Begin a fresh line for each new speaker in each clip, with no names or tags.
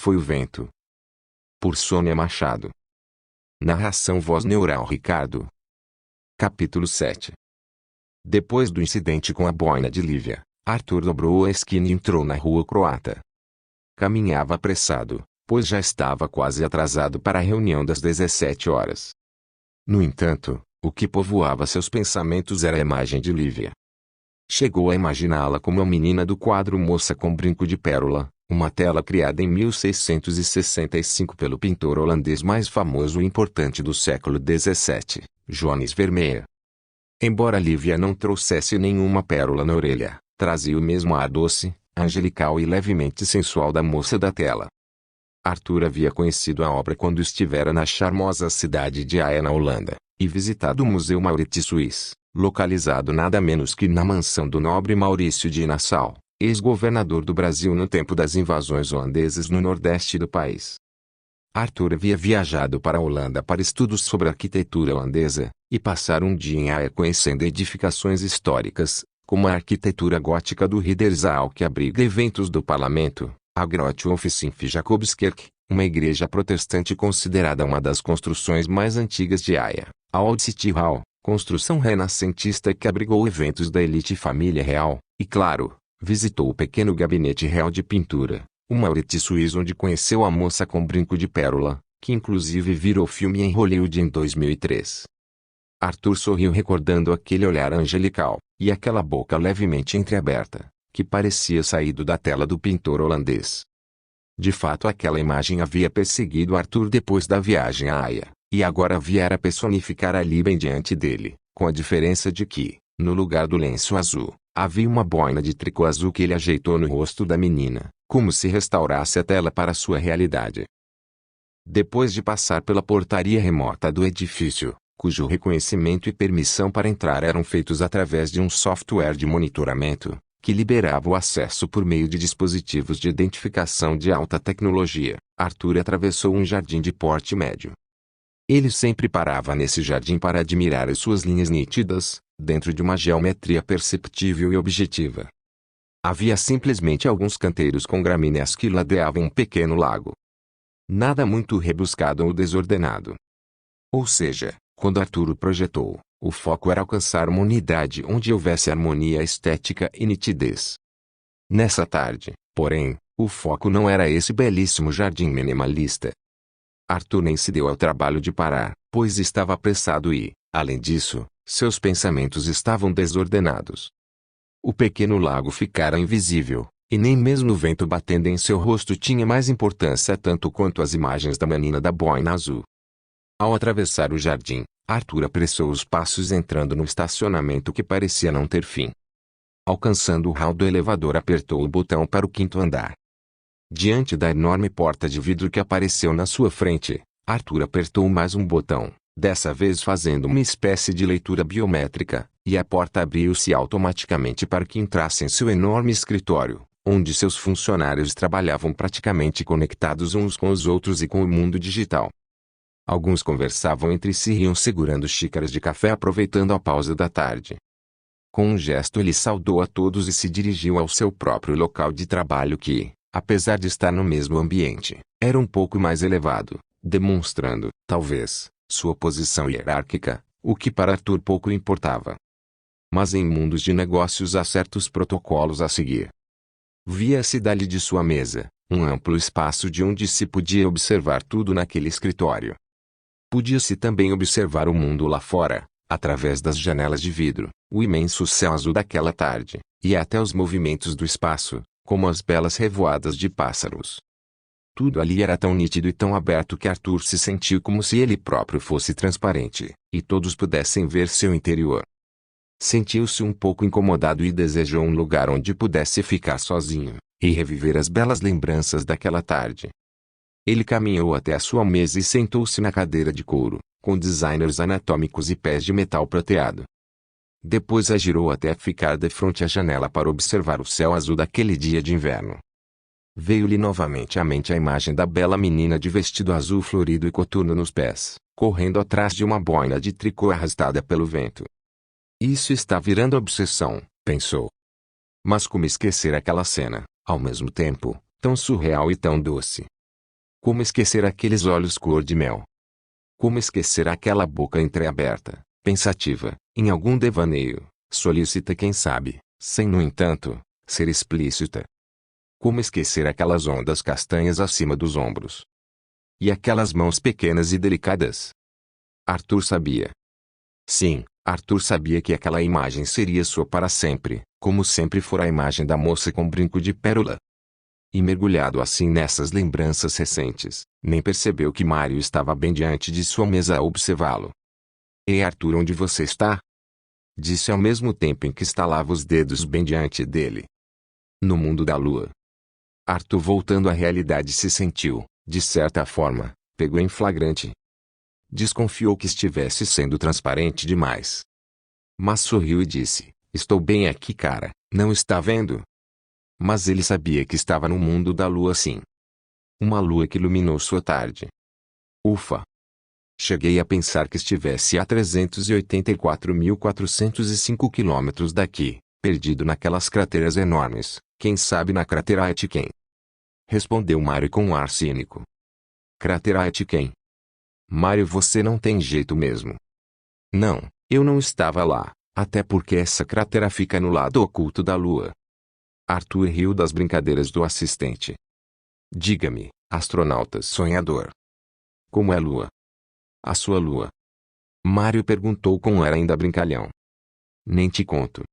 foi o vento. Por Sônia Machado. Narração voz neural Ricardo. Capítulo 7. Depois do incidente com a boina de Lívia, Arthur dobrou a esquina e entrou na rua croata. Caminhava apressado, pois já estava quase atrasado para a reunião das 17 horas. No entanto, o que povoava seus pensamentos era a imagem de Lívia. Chegou a imaginá-la como a menina do quadro Moça com Brinco de Pérola, uma tela criada em 1665 pelo pintor holandês mais famoso e importante do século XVII, Johannes Vermeer. Embora Lívia não trouxesse nenhuma pérola na orelha, trazia o mesmo ar doce, angelical e levemente sensual da moça da tela. Arthur havia conhecido a obra quando estivera na charmosa cidade de Haia na Holanda, e visitado o Museu Mauritshuis, localizado nada menos que na mansão do nobre Maurício de Nassau, ex-governador do Brasil no tempo das invasões holandesas no nordeste do país. Arthur havia viajado para a Holanda para estudos sobre arquitetura holandesa, e passar um dia em Haia conhecendo edificações históricas, como a arquitetura gótica do Ridderzaal que abriga eventos do parlamento, a Grote of Sint Jacobskerk, uma igreja protestante considerada uma das construções mais antigas de Haia, a Old City Hall, construção renascentista que abrigou eventos da elite e família real, e claro, visitou o pequeno gabinete real de pintura, o Mauritshuis, onde conheceu a Moça com Brinco de Pérola, que inclusive virou filme em Hollywood em 2003. Arthur sorriu recordando aquele olhar angelical, e aquela boca levemente entreaberta, que parecia saído da tela do pintor holandês. De fato, aquela imagem havia perseguido Arthur depois da viagem à Haia, e agora viera personificar ali bem diante dele, com a diferença de que, no lugar do lenço azul, havia uma boina de tricô azul que ele ajeitou no rosto da menina, como se restaurasse a tela para sua realidade. Depois de passar pela portaria remota do edifício, cujo reconhecimento e permissão para entrar eram feitos através de um software de monitoramento, que liberava o acesso por meio de dispositivos de identificação de alta tecnologia, Arthur atravessou um jardim de porte médio. Ele sempre parava nesse jardim para admirar as suas linhas nítidas, dentro de uma geometria perceptível e objetiva. Havia simplesmente alguns canteiros com gramíneas que ladeavam um pequeno lago. Nada muito rebuscado ou desordenado. Ou seja, quando Arthur o projetou, o foco era alcançar uma unidade onde houvesse harmonia estética e nitidez. Nessa tarde, porém, o foco não era esse belíssimo jardim minimalista. Arthur nem se deu ao trabalho de parar, pois estava apressado e, além disso, seus pensamentos estavam desordenados. O pequeno lago ficara invisível, e nem mesmo o vento batendo em seu rosto tinha mais importância tanto quanto as imagens da menina da boina azul. Ao atravessar o jardim, Arthur apressou os passos entrando no estacionamento que parecia não ter fim. Alcançando o hall do elevador, apertou o botão para o 5º andar. Diante da enorme porta de vidro que apareceu na sua frente, Arthur apertou mais um botão, dessa vez fazendo uma espécie de leitura biométrica, e a porta abriu-se automaticamente para que entrasse em seu enorme escritório, onde seus funcionários trabalhavam praticamente conectados uns com os outros e com o mundo digital. Alguns conversavam entre si e iam segurando xícaras de café aproveitando a pausa da tarde. Com um gesto ele saudou a todos e se dirigiu ao seu próprio local de trabalho que, apesar de estar no mesmo ambiente, era um pouco mais elevado, demonstrando, talvez, sua posição hierárquica, o que para Arthur pouco importava. Mas em mundos de negócios há certos protocolos a seguir. Via-se dali de sua mesa, um amplo espaço de onde se podia observar tudo naquele escritório. Podia-se também observar o mundo lá fora, através das janelas de vidro, o imenso céu azul daquela tarde, e até os movimentos do espaço, como as belas revoadas de pássaros. Tudo ali era tão nítido e tão aberto que Arthur se sentiu como se ele próprio fosse transparente, e todos pudessem ver seu interior. Sentiu-se um pouco incomodado e desejou um lugar onde pudesse ficar sozinho, e reviver as belas lembranças daquela tarde. Ele caminhou até a sua mesa e sentou-se na cadeira de couro, com designers anatômicos e pés de metal prateado. Depois a girou até ficar de frente à janela para observar o céu azul daquele dia de inverno. Veio-lhe novamente à mente a imagem da bela menina de vestido azul florido e coturno nos pés, correndo atrás de uma boina de tricô arrastada pelo vento. Isso está virando obsessão, pensou. Mas como esquecer aquela cena, ao mesmo tempo, tão surreal e tão doce? Como esquecer aqueles olhos cor de mel? Como esquecer aquela boca entreaberta, pensativa, em algum devaneio, solícita quem sabe, sem no entanto, ser explícita? Como esquecer aquelas ondas castanhas acima dos ombros? E aquelas mãos pequenas e delicadas? Arthur sabia. Sim, Arthur sabia que aquela imagem seria sua para sempre, como sempre fora a imagem da moça com brinco de pérola. E mergulhado assim nessas lembranças recentes, nem percebeu que Mário estava bem diante de sua mesa a observá-lo. "Ei, Arthur, onde você está?" disse ao mesmo tempo em que estalava os dedos bem diante dele. "No mundo da lua." Arthur, voltando à realidade, se sentiu, de certa forma, pego em flagrante. Desconfiou que estivesse sendo transparente demais. Mas sorriu e disse: "Estou bem aqui, cara, não está vendo?" Mas ele sabia que estava no mundo da lua, sim. Uma lua que iluminou sua tarde. Ufa! Cheguei a pensar que estivesse a 384.405 quilômetros daqui, perdido naquelas crateras enormes, quem sabe na cratera Aitken. Respondeu Mário com um ar cínico. Cratera Aitken? Mário, você não tem jeito mesmo. Não, eu não estava lá, até porque essa cratera fica no lado oculto da lua. Arthur riu das brincadeiras do assistente. Diga-me, astronauta sonhador. Como é a lua? A sua lua? Mário perguntou com ar ainda brincalhão. Nem te conto.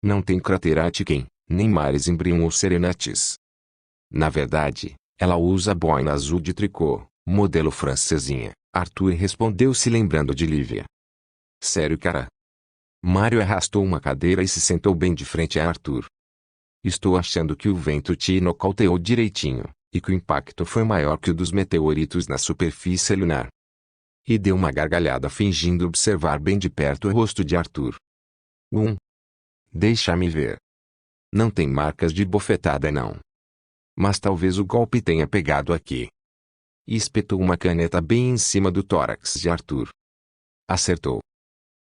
Não tem cratera Aitken, nem mares Imbrium ou Serenatis. Na verdade, ela usa boina azul de tricô, modelo francesinha. Arthur respondeu, se lembrando de Lívia. Sério, cara? Mário arrastou uma cadeira e se sentou bem de frente a Arthur. Estou achando que o vento te nocauteou direitinho, e que o impacto foi maior que o dos meteoritos na superfície lunar. E deu uma gargalhada fingindo observar bem de perto o rosto de Arthur. Deixa-me ver. Não tem marcas de bofetada não. Mas talvez o golpe tenha pegado aqui. E espetou uma caneta bem em cima do tórax de Arthur. Acertou.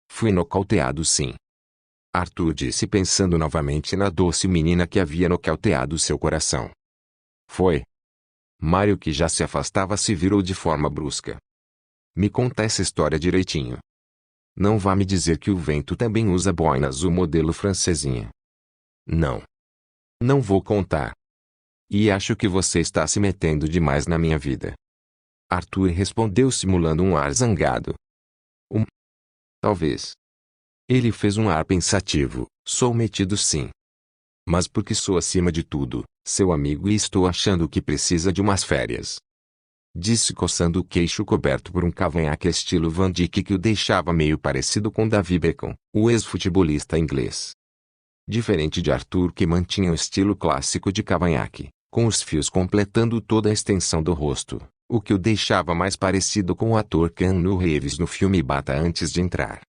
Fui nocauteado, sim. Arthur disse, pensando novamente na doce menina que havia nocauteado seu coração. Foi. Mário, que já se afastava, se virou de forma brusca. Me conta essa história direitinho. Não vá me dizer que o vento também usa boina azul modelo francesinha. Não. Não vou contar. E acho que você está se metendo demais na minha vida. Arthur respondeu, simulando um ar zangado. Talvez. Ele fez um ar pensativo. Sou metido, sim. Mas porque sou, acima de tudo, seu amigo, e estou achando que precisa de umas férias. Disse, coçando o queixo coberto por um cavanhaque estilo Van Dyke que o deixava meio parecido com David Beckham, o ex-futebolista inglês. Diferente de Arthur, que mantinha o estilo clássico de cavanhaque, com os fios completando toda a extensão do rosto, o que o deixava mais parecido com o ator Keanu Reeves no filme Bata antes de entrar.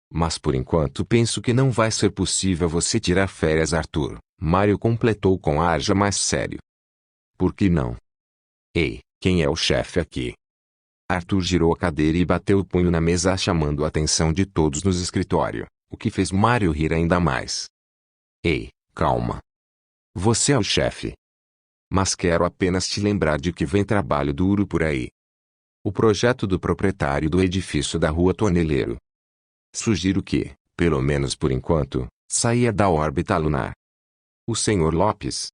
Mas por enquanto penso que não vai ser possível você tirar férias, Arthur, Mário completou com ar já mais sério. Por que não? Ei, quem é o chefe aqui? Arthur girou a cadeira e bateu o punho na mesa, chamando a atenção de todos no escritório, o que fez Mário rir ainda mais. Ei, calma. Você é o chefe. Mas quero apenas te lembrar de que vem trabalho duro por aí. O projeto do proprietário do edifício da Rua Toneleiro. Sugiro que, pelo menos por enquanto, saia da órbita lunar. O senhor Lopes?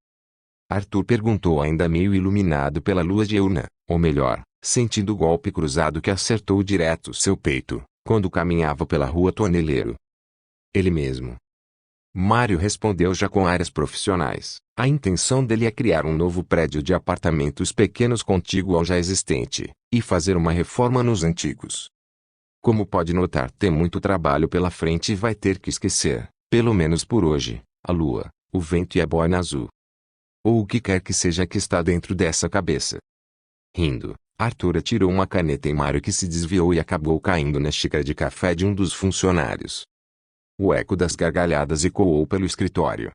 Arthur perguntou, ainda meio iluminado pela lua diurna, ou melhor, sentindo o golpe cruzado que acertou direto seu peito, quando caminhava pela Rua Toneleiro. Ele mesmo. Mário respondeu já com áreas profissionais. A intenção dele é criar um novo prédio de apartamentos pequenos contíguo ao já existente, e fazer uma reforma nos antigos. Como pode notar, tem muito trabalho pela frente e vai ter que esquecer, pelo menos por hoje, a lua, o vento e a boina azul. Ou o que quer que seja que está dentro dessa cabeça. Rindo, Arthur atirou uma caneta em Mário, que se desviou e acabou caindo na xícara de café de um dos funcionários. O eco das gargalhadas ecoou pelo escritório.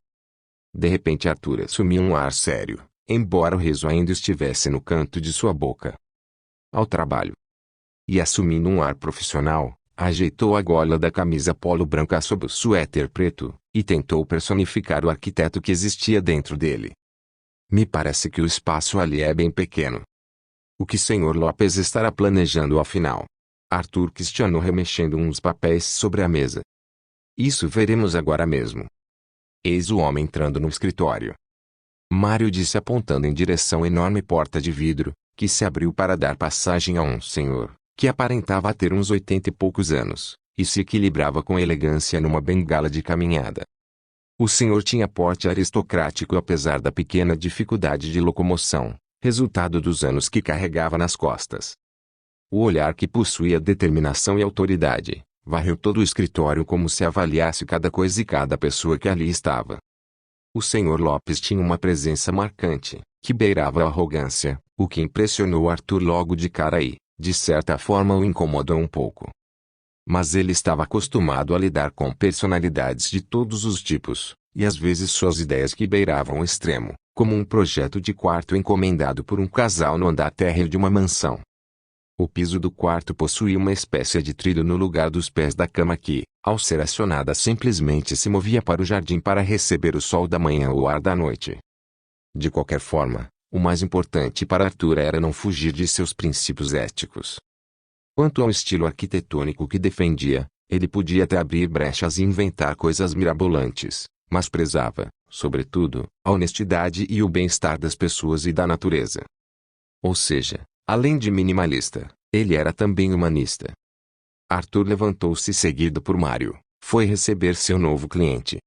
De repente Arthur assumiu um ar sério, embora o riso ainda estivesse no canto de sua boca. Ao trabalho. E assumindo um ar profissional, ajeitou a gola da camisa polo branca sob o suéter preto, e tentou personificar o arquiteto que existia dentro dele. Me parece que o espaço ali é bem pequeno. O que Sr. Lopes estará planejando afinal? Arthur questionou remexendo uns papéis sobre a mesa. Isso veremos agora mesmo. Eis o homem entrando no escritório. Mário disse apontando em direção à enorme porta de vidro, que se abriu para dar passagem a um senhor, que aparentava ter uns 80 e poucos anos, e se equilibrava com elegância numa bengala de caminhada. O senhor tinha porte aristocrático apesar da pequena dificuldade de locomoção, resultado dos anos que carregava nas costas. O olhar que possuía determinação e autoridade, varreu todo o escritório como se avaliasse cada coisa e cada pessoa que ali estava. O Sr. Lopes tinha uma presença marcante, que beirava a arrogância, o que impressionou Arthur logo de cara e, de certa forma, o incomodou um pouco. Mas ele estava acostumado a lidar com personalidades de todos os tipos, e às vezes suas ideias que beiravam o extremo, como um projeto de quarto encomendado por um casal no andar térreo de uma mansão. O piso do quarto possuía uma espécie de trilho no lugar dos pés da cama que, ao ser acionada, simplesmente se movia para o jardim para receber o sol da manhã ou o ar da noite. De qualquer forma, o mais importante para Arthur era não fugir de seus princípios éticos. Quanto ao estilo arquitetônico que defendia, ele podia até abrir brechas e inventar coisas mirabolantes, mas prezava, sobretudo, a honestidade e o bem-estar das pessoas e da natureza. Ou seja, além de minimalista, ele era também humanista. Arthur levantou-se seguido por Mário, foi receber seu novo cliente,